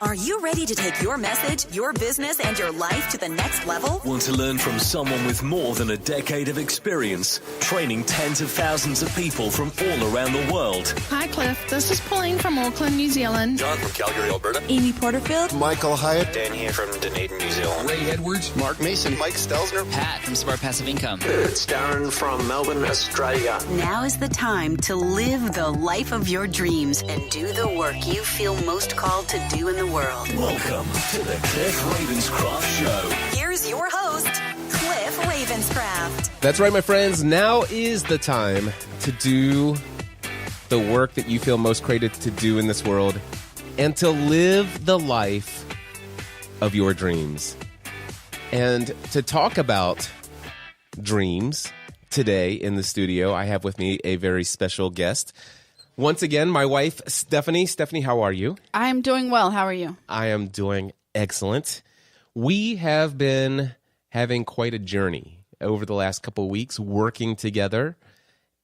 Are you ready to take your message, your business, and your life to the next level? Want to learn from someone with more than a decade of experience, training tens of thousands of people from all around the world? Hi, Cliff. This is Pauline from Auckland, New Zealand. John from Calgary, Alberta. Amy Porterfield. Michael Hyatt. Dan here from Dunedin, New Zealand. Ray Edwards. Mark Mason. Mike Stelzner. Pat from Smart Passive Income. It's Darren from Melbourne, Australia. Now is the time to live the life of your dreams and do the work you feel most called to do in the world. Welcome to the Cliff Ravenscraft Show. Here's your host, Cliff Ravenscraft. That's right, my friends. Now is the time to do the work that you feel most created to do in this world and to live the life of your dreams. And to talk about dreams today in the studio, I have with me a very special guest. Once again, my wife, Stephanie. Stephanie, how are you? I'm doing well. How are you? I am doing excellent. We have been having quite a journey over the last couple of weeks working together,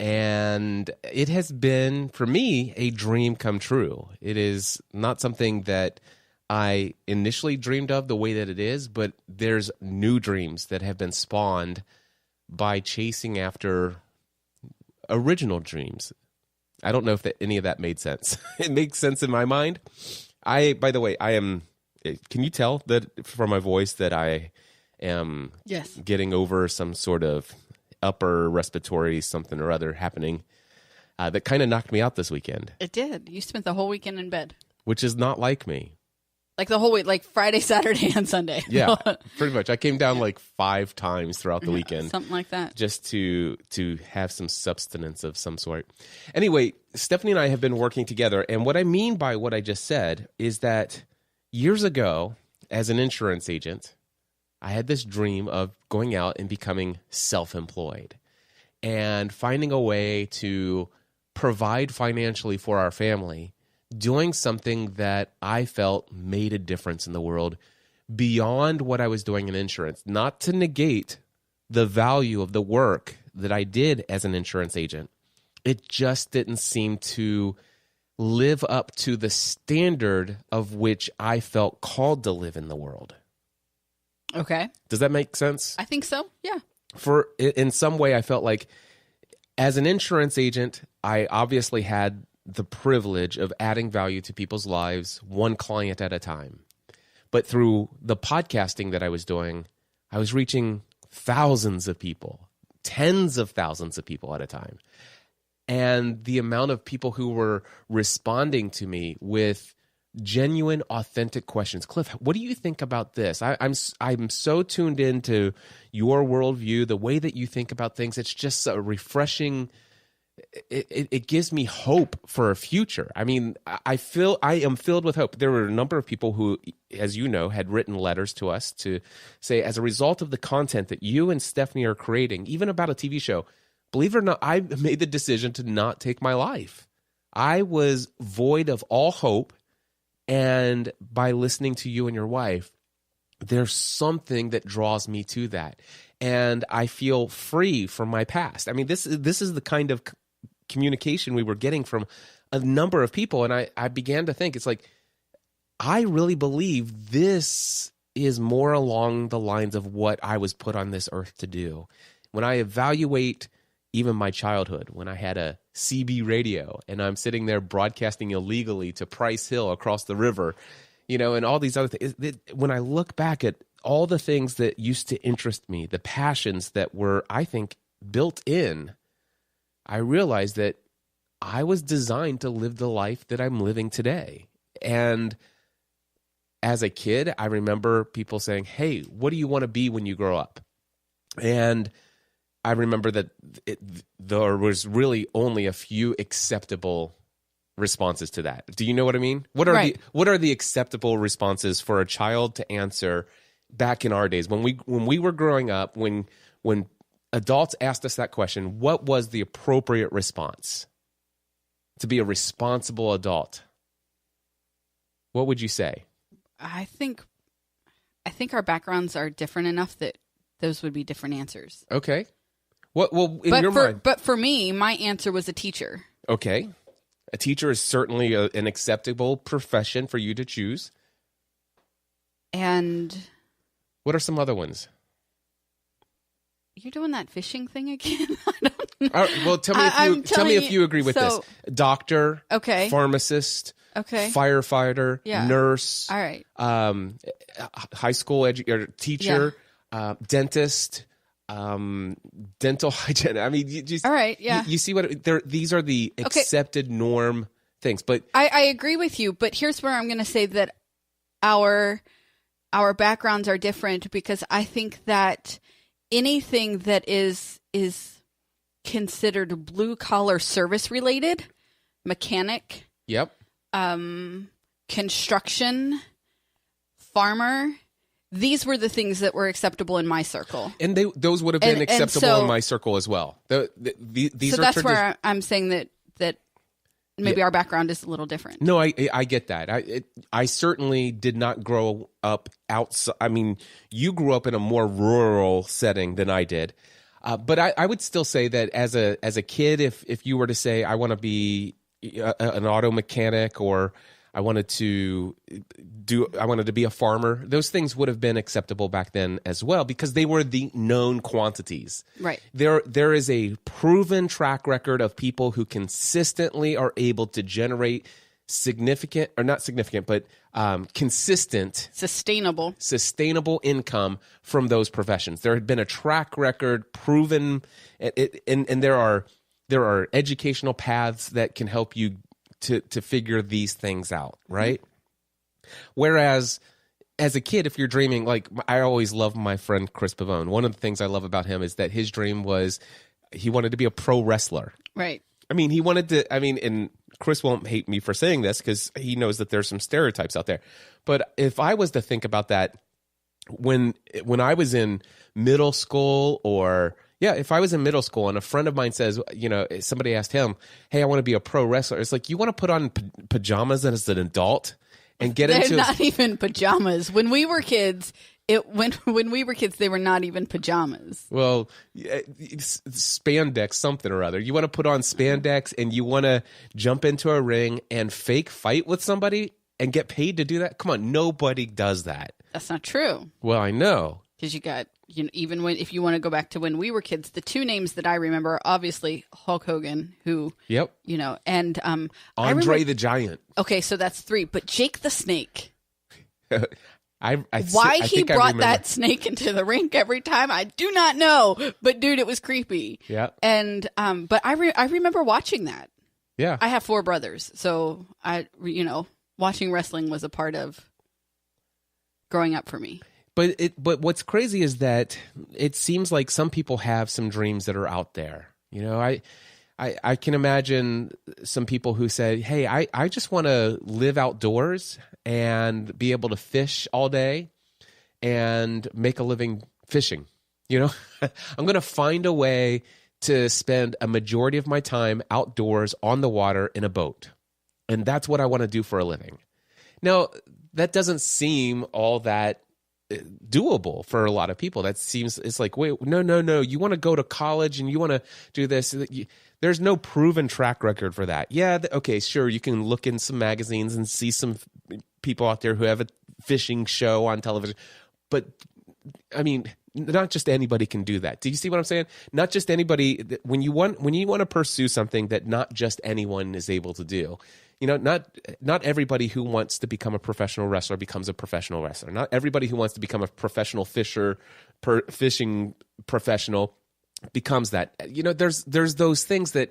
and it has been, for me, a dream come true. It is not something that I initially dreamed of the way that it is, but there's new dreams that have been spawned by chasing after original dreams. I don't know if any of that made sense. It makes sense in my mind. By the way, I am, can you tell that from my voice that I am getting over some sort of upper respiratory something or other happening that kind of knocked me out this weekend? It did. You spent the whole weekend in bed. Which is not like me. Like the whole week, like Friday, Saturday, and Sunday. Yeah, pretty much. I came down like 5 times throughout the weekend. Something like that. Just to have some substance of some sort. Anyway, Stephanie and I have been working together, and what I mean by what I just said is that years ago, as an insurance agent, I had this dream of going out and becoming self-employed and finding a way to provide financially for our family, doing something that I felt made a difference in the world beyond what I was doing in insurance. Not to negate the value of the work that I did as an insurance agent. It just didn't seem to live up to the standard of which I felt called to live in the world. Okay. Does that make sense? I think so, yeah. In some way, I felt like as an insurance agent, I obviously had the privilege of adding value to people's lives, one client at a time. But through the podcasting that I was doing, I was reaching thousands of people, tens of thousands of people at a time. And the amount of people who were responding to me with genuine, authentic questions. Cliff, what do you think about this? I'm so tuned into your worldview, the way that you think about things. It's just a refreshing. It gives me hope for a future. I mean, I am filled with hope. There were a number of people who, as you know, had written letters to us to say, as a result of the content that you and Stephanie are creating, even about a TV show, believe it or not, I made the decision to not take my life. I was void of all hope. And by listening to you and your wife, there's something that draws me to that. And I feel free from my past. I mean, this is the kind of communication we were getting from a number of people. And I began to think, it's like, I really believe this is more along the lines of what I was put on this earth to do. When I evaluate even my childhood, when I had a CB radio and I'm sitting there broadcasting illegally to Price Hill across the river, and all these other things. When I look back at all the things that used to interest me, the passions that were, I think, built in, I realized that I was designed to live the life that I'm living today. And as a kid, I remember people saying, hey, what do you want to be when you grow up? And I remember that there was really only a few acceptable responses to that. Do you know what I mean? What are the acceptable responses for a child to answer back in our days when we were growing up? When adults asked us that question, what was the appropriate response to be a responsible adult? What would you say? I think our backgrounds are different enough that those would be different answers. Okay. Well, in your mind. But for me, my answer was a teacher. Okay. A teacher is certainly an acceptable profession for you to choose. And what are some other ones? You're doing that fishing thing again? I don't know. All right, well, tell me if you agree with this. Doctor, okay, pharmacist, okay, firefighter, nurse, all right, high school teacher, dentist, dental hygiene. I mean, all right, you see what these are the accepted norm things. But I agree with you. But here's where I'm going to say that our backgrounds are different, because I think that anything that is considered blue collar service related, mechanic, construction, farmer, these were the things that were acceptable in my circle, and those would have been acceptable in my circle as well. These so that's where I'm saying that maybe our background is a little different. No, I get that. I certainly did not grow up outside. I mean, you grew up in a more rural setting than I did. But I would still say that as a kid, if you were to say, I want to be an auto mechanic, or I wanted to be a farmer, those things would have been acceptable back then as well, because they were the known quantities. Right. There is a proven track record of people who consistently are able to generate significant, or not significant, but consistent, sustainable income from those professions. There had been a track record, proven, and there are educational paths that can help you to figure these things out, right? Whereas as a kid, if you're dreaming, like I always love my friend Chris Pavone. One of the things I love about him is that his dream was he wanted to be a pro wrestler. Right. I mean, he wanted to, and Chris won't hate me for saying this because he knows that there's some stereotypes out there. But if I was to think about that when I was in middle school, if I was in middle school and a friend of mine says, somebody asked him, hey, I want to be a pro wrestler. It's like, you want to put on pajamas as an adult and get into... They're not even pajamas. When we were kids, when we were kids, they were not even pajamas. Well, spandex something or other. You want to put on spandex and you want to jump into a ring and fake fight with somebody and get paid to do that? Come on, nobody does that. That's not true. Well, I know. Because you got... even if you want to go back to when we were kids, the two names that I remember are obviously Hulk Hogan, who, and Andre the Giant. Okay, so that's 3. But Jake the Snake. Why he brought that snake into the rink every time, I do not know. But dude, it was creepy. Yeah. And but I remember watching that. Yeah. I have 4 brothers, so watching wrestling was a part of growing up for me. But what's crazy is that it seems like some people have some dreams that are out there. I can imagine some people who say, hey, I just want to live outdoors and be able to fish all day and make a living fishing. I'm going to find a way to spend a majority of my time outdoors on the water in a boat. And that's what I want to do for a living. Now, that doesn't seem all that doable for a lot of people. It's like, wait, no. You want to go to college and you want to do this. There's no proven track record for that. Yeah, okay, sure. You can look in some magazines and see some people out there who have a fishing show on television. But I mean, not just anybody can do that. Do you see what I'm saying? Not just anybody. When you want to pursue something that not just anyone is able to do. Not everybody who wants to become a professional wrestler becomes a professional wrestler. Not everybody who wants to become a professional fishing professional becomes that. There's those things that,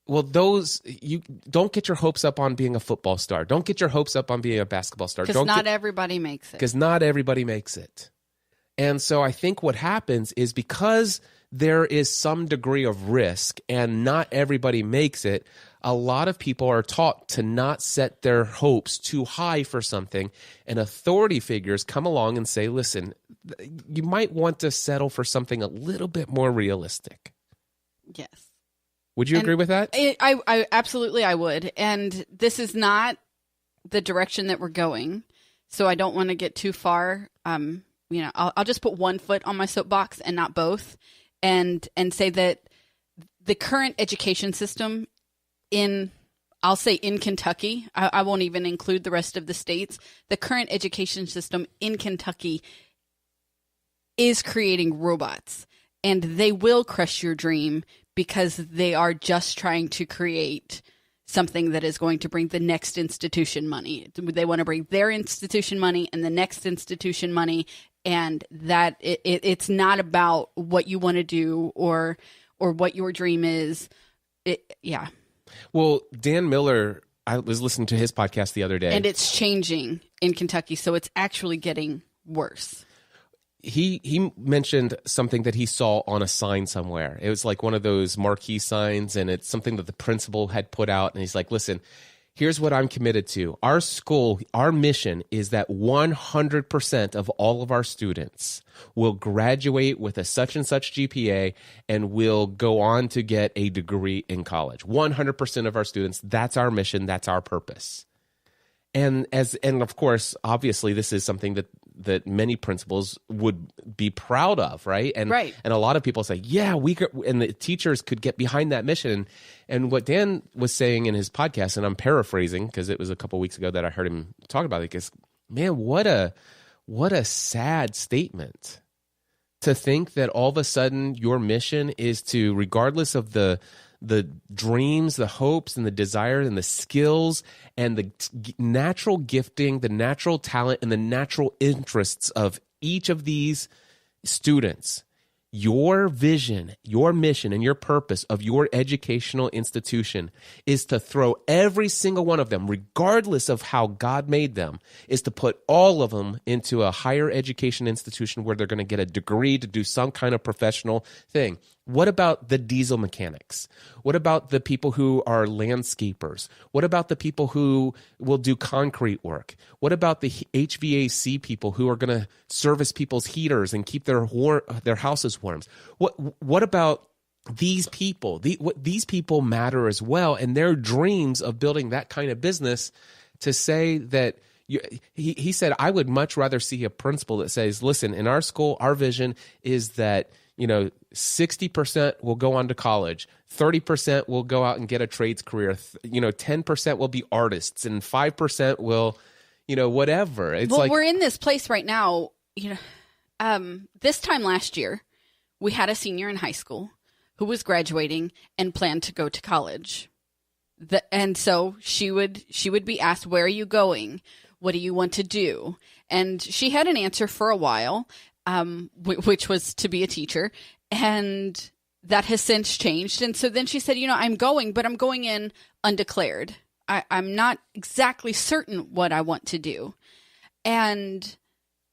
you don't get your hopes up on being a football star. Don't get your hopes up on being a basketball star. Because not everybody makes it. Because not everybody makes it. And so I think what happens is because there is some degree of risk and not everybody makes it, a lot of people are taught to not set their hopes too high for something, and authority figures come along and say, listen, you might want to settle for something a little bit more realistic. Yes. Would you agree with that? I absolutely, I would. And this is not the direction that we're going, so I don't want to get too far. I'll just put one foot on my soapbox and not both, and say that the current education system in I'll say in Kentucky, I won't even include the rest of the states, the current education system in Kentucky is creating robots, and they will crush your dream because they are just trying to create something that is going to bring the next institution money. They want to bring their institution money and the next institution money, and that it's not about what you want to do or what your dream is. Yeah. Well, Dan Miller, I was listening to his podcast the other day. And it's changing in Kentucky, so it's actually getting worse. He mentioned something that he saw on a sign somewhere. It was like one of those marquee signs, and it's something that the principal had put out. And he's like, listen, here's what I'm committed to. Our school, our mission is that 100% of all of our students will graduate with a such and such GPA and will go on to get a degree in college. 100% of our students, that's our mission, that's our purpose. And of course, obviously, this is something that many principals would be proud of, right? And a lot of people say, yeah, and the teachers could get behind that mission. And what Dan was saying in his podcast, and I'm paraphrasing because it was a couple weeks ago that I heard him talk about it, because, man, what a sad statement to think that all of a sudden your mission is to, regardless of the dreams, the hopes, and the desires, and the skills, and the natural gifting, the natural talent, and the natural interests of each of these students, your vision, your mission, and your purpose of your educational institution is to throw every single one of them, regardless of how God made them, is to put all of them into a higher education institution where they're going to get a degree to do some kind of professional thing. What about the diesel mechanics? What about the people who are landscapers? What about the people who will do concrete work? What about the HVAC people who are going to service people's heaters and keep their houses warm? What about these people? These people matter as well, and their dreams of building that kind of business. To say that he said, I would much rather see a principal that says, listen, in our school, our vision is that 60% will go on to college, 30% will go out and get a trades career, 10% will be artists, and 5% will, whatever. It's we're in this place right now. This time last year, we had a senior in high school who was graduating and planned to go to college. And so she would be asked, where are you going? What do you want to do? And she had an answer for a while, which was to be a teacher. And that has since changed. And so then she said, I'm going, but I'm going in undeclared. I'm not exactly certain what I want to do. And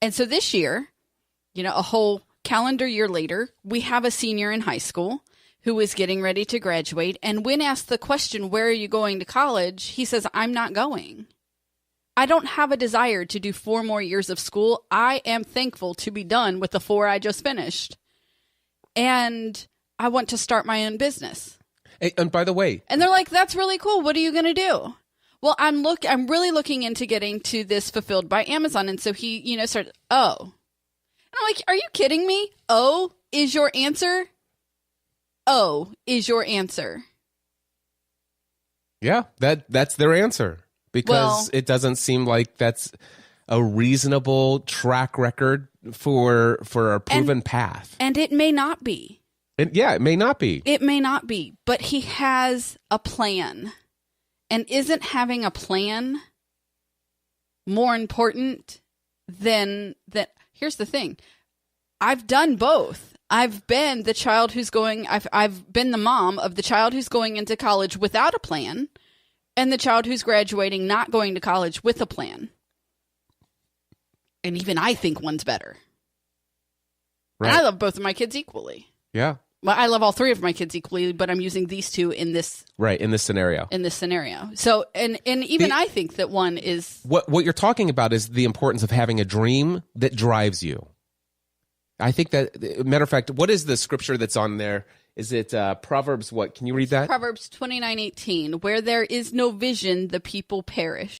so this year, a whole calendar year later, we have a senior in high school who is getting ready to graduate. And when asked the question, where are you going to college? He says, I'm not going. I don't have a desire to do 4 more years of school. I am thankful to be done with the 4 I just finished. And I want to start my own business. And by the way, and they're like, that's really cool. What are you going to do? Well, I'm really looking into getting to this fulfilled by Amazon. And so he, started, oh. And I'm like, are you kidding me? Oh, is your answer? Oh, is your answer? Yeah, that's their answer. Because it doesn't seem like that's a reasonable track record for a proven path. And it may not be. It may not be. It may not be. But he has a plan. And isn't having a plan more important than that? Here's the thing. I've done both. I've been the child who's going, I've been the mom of the child who's going into college without a plan, and the child who's graduating not going to college with a plan. And even I think one's better. Right. And I love both of my kids equally. Yeah. Well, I love all 3 of my kids equally, but I'm using these 2 in this. Right, in this scenario. So, and even I think that one is. What you're talking about is the importance of having a dream that drives you. I think that, matter of fact, what is the scripture that's on there? Is it Proverbs what? Can you read that? Proverbs 29:18. Where there is no vision, the people perish.